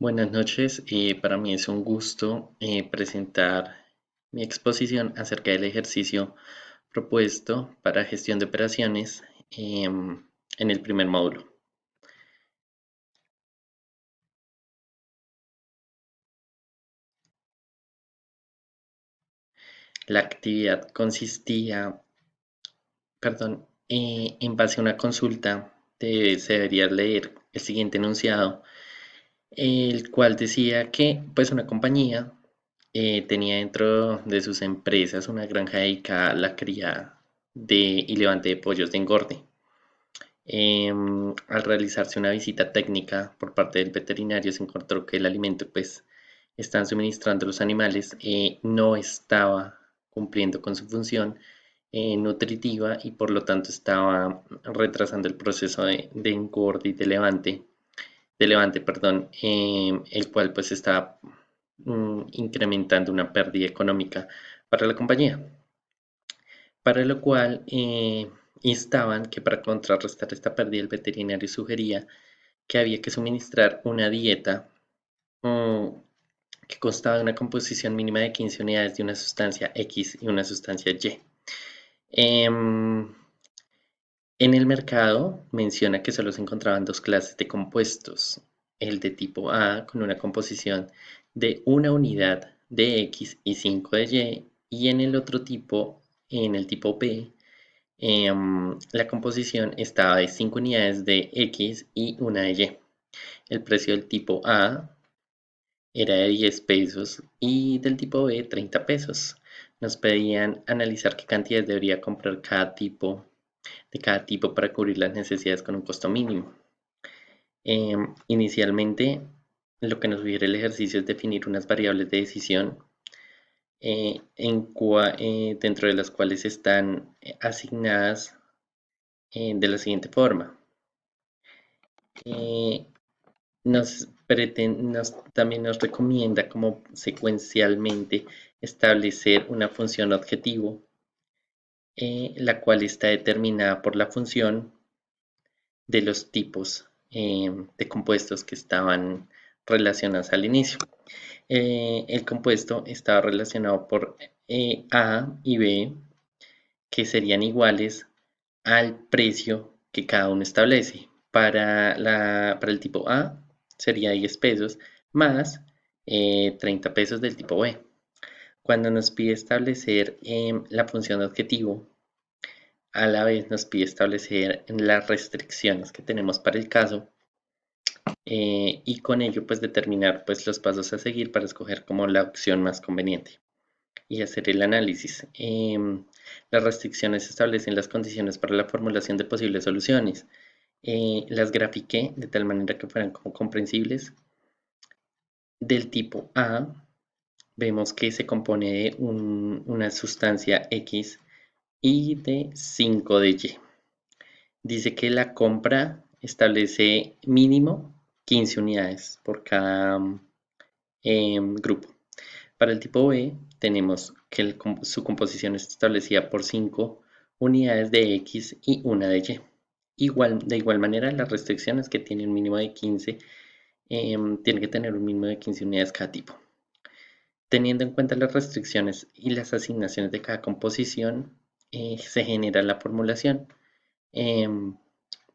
Buenas noches, para mí es un gusto presentar mi exposición acerca del ejercicio propuesto para gestión de operaciones en el primer módulo. La actividad consistía, en base a una consulta, se debería leer el siguiente enunciado, el cual decía que pues una compañía tenía dentro de sus empresas una granja dedicada a la cría y levante de pollos de engorde. Al realizarse una visita técnica por parte del veterinario se encontró que el alimento pues están suministrando los animales no estaba cumpliendo con su función nutritiva y por lo tanto estaba retrasando el proceso de engorde y de levante, perdón, el cual pues estaba incrementando una pérdida económica para la compañía, para lo cual instaban que para contrarrestar esta pérdida el veterinario sugería que había que suministrar una dieta mm, que constaba de una composición mínima de 15 unidades de una sustancia X y una sustancia Y. Em, en el mercado menciona que solo se encontraban dos clases de compuestos, el de tipo A con una composición de una unidad de X y 5 de Y, y en el otro tipo, en el tipo B, la composición estaba de 5 unidades de X y una de Y. El precio del tipo A era de 10 pesos y del tipo B 30 pesos. Nos pedían analizar qué cantidad debería comprar de cada tipo para cubrir las necesidades con un costo mínimo. Inicialmente, lo que nos sugiere el ejercicio es definir unas variables de decisión dentro de las cuales están asignadas de la siguiente forma. Eh, también nos recomienda como secuencialmente establecer una función objetivo, la cual está determinada por la función de los tipos de compuestos que estaban relacionados al inicio. El compuesto estaba relacionado por A y B, que serían iguales al precio que cada uno establece. Para el tipo A sería 10 pesos más 30 pesos del tipo B. Cuando nos pide establecer la función de objetivo, a la vez nos pide establecer las restricciones que tenemos para el caso y con ello pues determinar pues los pasos a seguir para escoger como la opción más conveniente y hacer el análisis. Las restricciones establecen las condiciones para la formulación de posibles soluciones. Las grafiqué de tal manera que fueran como comprensibles. Del tipo A, vemos que se compone de una sustancia X y de 5 de Y. Dice que la compra establece mínimo 15 unidades por cada grupo. Para el tipo B tenemos que su composición está establecida por 5 unidades de X y una de Y. De igual manera, las restricciones que tiene un mínimo de 15 tienen que tener un mínimo de 15 unidades cada tipo. Teniendo en cuenta las restricciones y las asignaciones de cada composición, se genera la formulación em,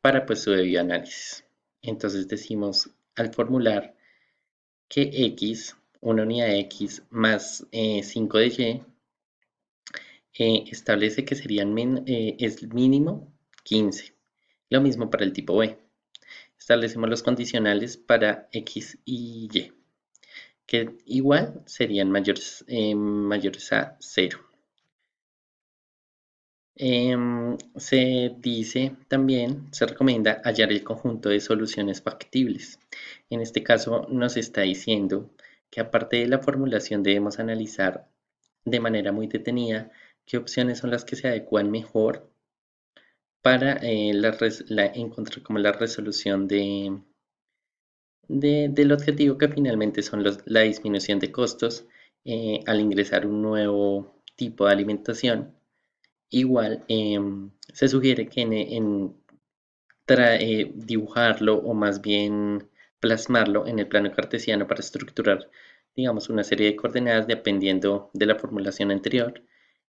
para pues su debido análisis. Entonces decimos al formular que X, una unidad de X más 5 de Y, establece que es mínimo 15. Lo mismo para el tipo B. Establecemos los condicionales para X y Y, que igual serían mayores a 0. Se recomienda hallar el conjunto de soluciones factibles. En este caso nos está diciendo que aparte de la formulación debemos analizar de manera muy detenida qué opciones son las que se adecuan mejor para encontrar como la resolución del objetivo que finalmente son la disminución de costos al ingresar un nuevo tipo de alimentación. Igual, se sugiere que dibujarlo o más bien plasmarlo en el plano cartesiano para estructurar, digamos, una serie de coordenadas dependiendo de la formulación anterior,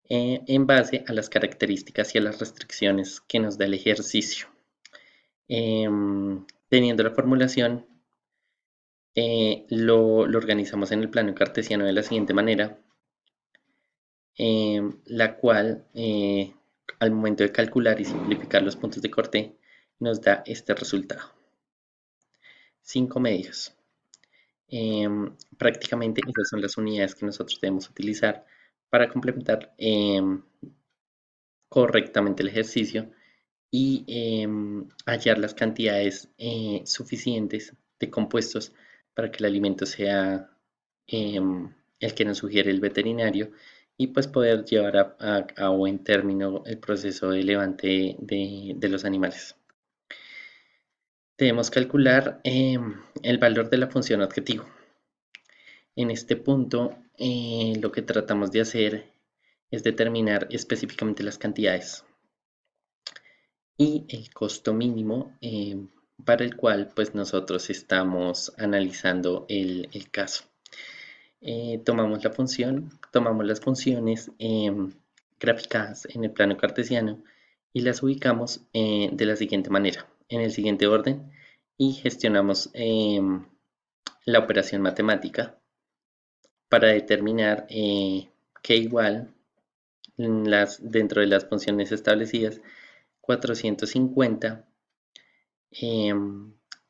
en base a las características y a las restricciones que nos da el ejercicio. Teniendo la formulación, lo organizamos en el plano cartesiano de la siguiente manera, la cual, al momento de calcular y simplificar los puntos de corte, nos da este resultado. 5 medios. Prácticamente esas son las unidades que nosotros debemos utilizar para complementar correctamente el ejercicio y hallar las cantidades suficientes de compuestos para que el alimento sea el que nos sugiere el veterinario y pues poder llevar a buen término el proceso de levante de los animales. Debemos calcular el valor de la función objetivo. En este punto, lo que tratamos de hacer es determinar específicamente las cantidades y el costo mínimo para el cual pues nosotros estamos analizando el caso. Tomamos las funciones graficadas en el plano cartesiano y las ubicamos de la siguiente manera, en el siguiente orden, y gestionamos la operación matemática para determinar que igual dentro de las funciones establecidas 450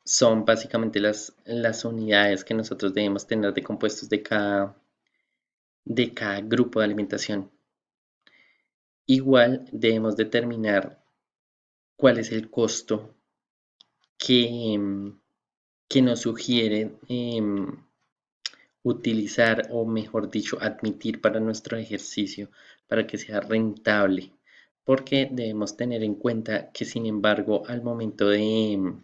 son básicamente las unidades que nosotros debemos tener de compuestos de cada grupo de alimentación. Igual debemos determinar cuál es el costo que nos sugiere utilizar, o mejor dicho, admitir para nuestro ejercicio para que sea rentable. Porque debemos tener en cuenta que, sin embargo, al momento de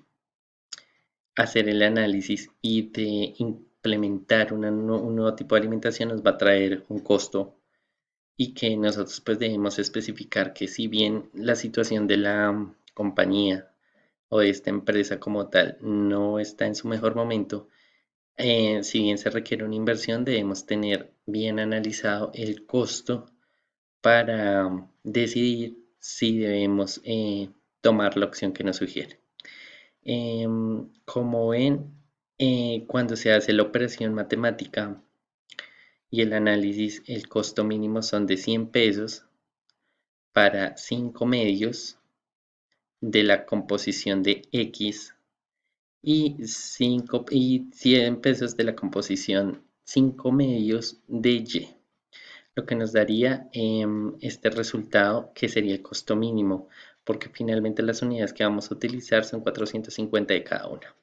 hacer el análisis y de implementar un nuevo tipo de alimentación nos va a traer un costo, y que nosotros pues debemos especificar que si bien la situación de la compañía o de esta empresa como tal no está en su mejor momento, si bien se requiere una inversión, debemos tener bien analizado el costo para decidir si debemos tomar la opción que nos sugiere. Como ven, cuando se hace la operación matemática y el análisis, el costo mínimo son de 100 pesos para 5 medios de la composición de X y 100 pesos de la composición 5 medios de Y, lo que nos daría este resultado, que sería el costo mínimo, porque finalmente las unidades que vamos a utilizar son 450 de cada una.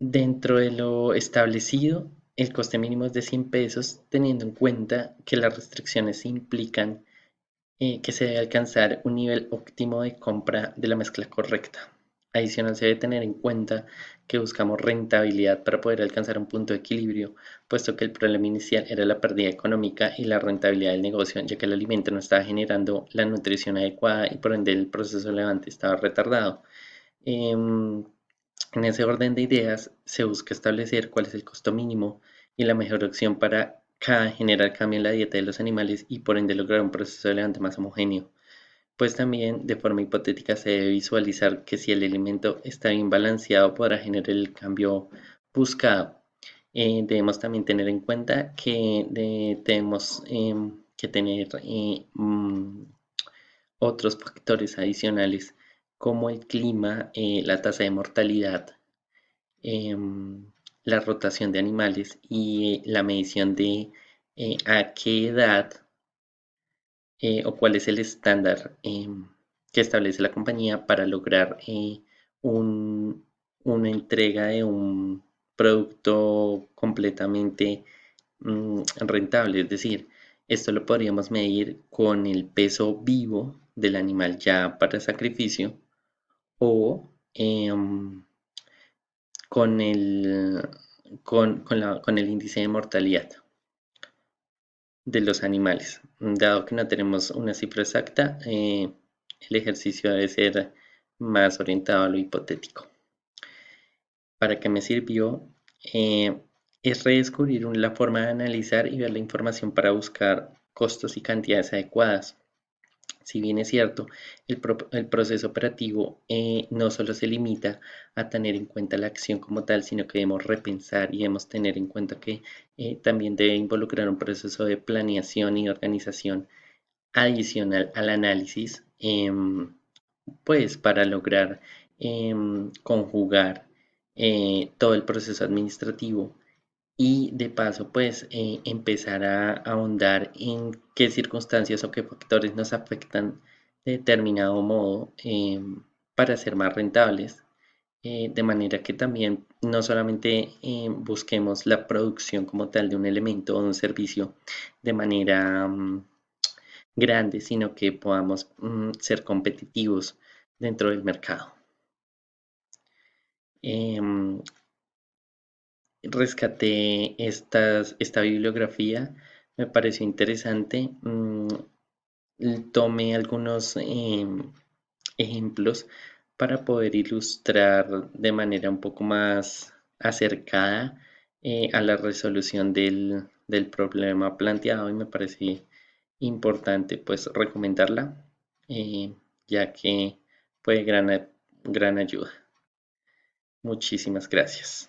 Dentro de lo establecido, el coste mínimo es de 100 pesos, teniendo en cuenta que las restricciones implican que se debe alcanzar un nivel óptimo de compra de la mezcla correcta. Adicional, se debe tener en cuenta que buscamos rentabilidad para poder alcanzar un punto de equilibrio, puesto que el problema inicial era la pérdida económica y la rentabilidad del negocio, ya que el alimento no estaba generando la nutrición adecuada y por ende el proceso de levante estaba retardado. En ese orden de ideas, se busca establecer cuál es el costo mínimo y la mejor opción para generar cambio en la dieta de los animales y por ende lograr un proceso de levante más homogéneo. Pues también, de forma hipotética, se debe visualizar que si el alimento está bien balanceado podrá generar el cambio buscado. Debemos también tener en cuenta que tenemos que tener otros factores adicionales como el clima, la tasa de mortalidad, la rotación de animales y la medición de a qué edad o cuál es el estándar que establece la compañía para lograr una entrega de un producto completamente rentable. Es decir, esto lo podríamos medir con el peso vivo del animal ya para sacrificio o con con el índice de mortalidad de los animales. Dado que no tenemos una cifra exacta, el ejercicio debe ser más orientado a lo hipotético. ¿Para qué me sirvió? Eh, es redescubrir la forma de analizar y ver la información para buscar costos y cantidades adecuadas. Si bien es cierto, el proceso operativo no solo se limita a tener en cuenta la acción como tal, sino que debemos repensar y debemos tener en cuenta que también debe involucrar un proceso de planeación y organización adicional al análisis, pues para lograr conjugar todo el proceso administrativo y de paso pues empezar a ahondar en qué circunstancias o qué factores nos afectan de determinado modo para ser más rentables. De manera que también no solamente busquemos la producción como tal de un elemento o un servicio de manera grande, sino que podamos ser competitivos dentro del mercado. Em, Rescaté esta bibliografía, me pareció interesante. Tomé algunos ejemplos para poder ilustrar de manera un poco más acercada a la resolución del problema planteado y me parece importante pues recomendarla, eh, ya que fue gran ayuda. Muchísimas gracias.